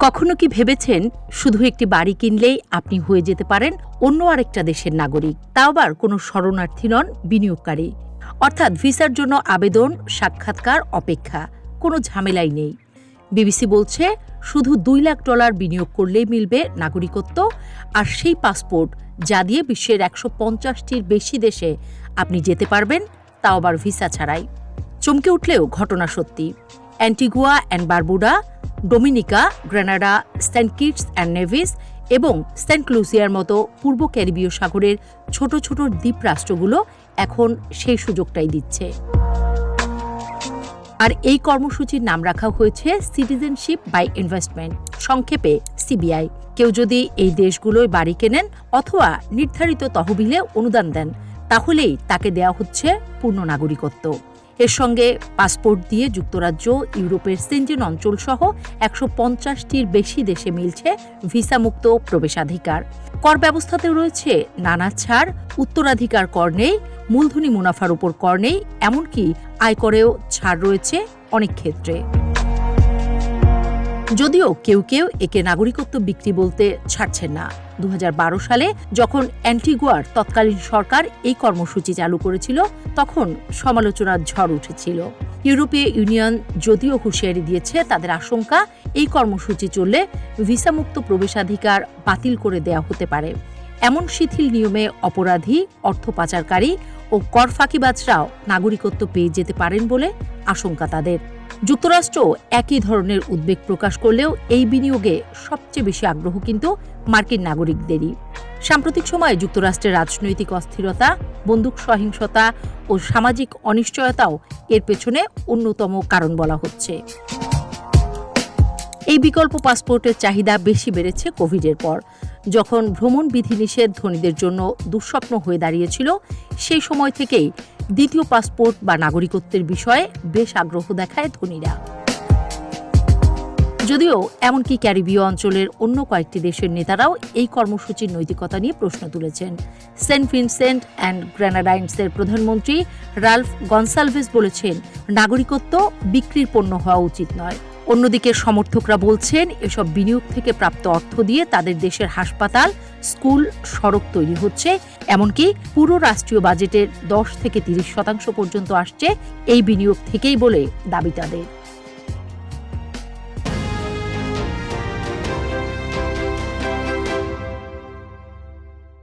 কখনো কি ভেবেছেন শুধু একটি বাড়ি কিনলেই আপনি হয়ে যেতে পারেন অন্য আরেকটা দেশের নাগরিক, তাও আবার কোনো শরণার্থী নন, বিনিয়োগকারী। অর্থাৎ ভিসার জন্য আবেদন, সাক্ষাৎকার, অপেক্ষা, কোনো ঝামেলাই নেই। বিবিসি বলছে শুধু $2 লাখ বিনিয়োগ করলেই মিলবে নাগরিকত্ব, আর সেই পাসপোর্ট যা দিয়ে বিশ্বের 150টির বেশি দেশে আপনি যেতে পারবেন, তাও আবার ভিসা ছাড়াই। চমকে উঠলেও ঘটনা সত্যি। Antigua and Barbuda, Dominica, Grenada, Saint Kitts and Nevis এবং সেন্ট লুসিয়ার মতো পূর্ব ক্যারিবীয় সাগরের ছোট ছোট দ্বীপ রাষ্ট্রগুলো এখন সেই সুযোগটাই দিচ্ছে। আর এই কর্মসূচির নাম রাখা হয়েছে সিটিজেনশিপ বাই ইনভেস্টমেন্ট, সংক্ষেপে সিবিআই। কেউ যদি এই দেশগুলোয় বাড়ি কেনেন অথবা নির্ধারিত তহবিলে অনুদান দেন, তাহলেই তাকে দেওয়া হচ্ছে পূর্ণ নাগরিকত্ব। এর সঙ্গে পাসপোর্ট দিয়ে যুক্তরাজ্য, ইউরোপের সেনজেন অঞ্চল সহ 150টির বেশি দেশে মিলছে ভিসামুক্ত প্রবেশাধিকার। কর ব্যবস্থাতেও রয়েছে নানা ছাড়, উত্তরাধিকার কর নেই, মূলধনী মুনাফার উপর কর নেই, এমনকি আয়করেও ছাড় রয়েছে অনেক ক্ষেত্রে। যদিও কেউ কেউ একে নাগরিকত্ব বিক্রি বলতে ছাড়ছেন না। 2012 সালে যখন অ্যান্টিগুয়ার তৎকালীন সরকার এই কর্মসূচি চালু করেছিল, তখন সমালোচনার ঝড় উঠেছিল। ইউরোপীয় ইউনিয়ন যদিও হুঁশিয়ারি দিয়েছে তাদের আশঙ্কা এই কর্মসূচি চললে ভিসামুক্ত প্রবেশাধিকার বাতিল করে দেওয়া হতে পারে। এমন শিথিল নিয়মে অপরাধী, অর্থ পাচারকারী ও কর ফাঁকিবাজরাও নাগরিকত্ব পেয়ে যেতে পারেন বলে আশঙ্কা তাদের। যুক্তরাষ্ট্র একই ধরনের উদ্বেগ প্রকাশ করলেও এই বিনিয়োগে সবচেয়ে বেশি আগ্রহ কিন্তু মার্কিন নাগরিকদেরই। সাম্প্রতিক সময়ে যুক্তরাষ্ট্রের রাজনৈতিক অস্থিরতা, বন্দুক সহিংসতা ও সামাজিক অনিশ্চয়তাও এর পেছনে অন্যতম কারণ বলা হচ্ছে। এই বিকল্প পাসপোর্টের চাহিদা বেশি বেড়েছে কোভিডের পর, যখন ভ্রমণ বিধিনিষেধ ধনীদের জন্য দুঃস্বপ্ন হয়ে দাঁড়িয়েছিল। সেই সময় থেকেই দ্বিতীয় পাসপোর্ট বা নাগরিকত্বের বিষয়ে বেশ আগ্রহ দেখায় ধনীরা। যদিও এমনকি ক্যারিবীয় অঞ্চলের অন্য কয়েকটি দেশের নেতারাও এই কর্মসূচির নৈতিকতা নিয়ে প্রশ্ন তুলেছেন। সেন্ট ভিনসেন্ট অ্যান্ড গ্রেনাডাইন্সের প্রধানমন্ত্রী রালফ গনসালভেস বলেছেন, নাগরিকত্ব বিক্রির পণ্য হওয়া উচিত নয়। অন্যদিকে সমর্থকরা বলছেন, এসব বিনিয়োগ থেকে প্রাপ্ত অর্থ দিয়ে তাদের দেশের হাসপাতাল, স্কুল, সড়ক তৈরি হচ্ছে। এমনকি পুরো রাষ্ট্রীয় বাজেটের 10 থেকে 30% পর্যন্ত আসছে এই বিনিয়োগ থেকেই বলে দাবি তাদের।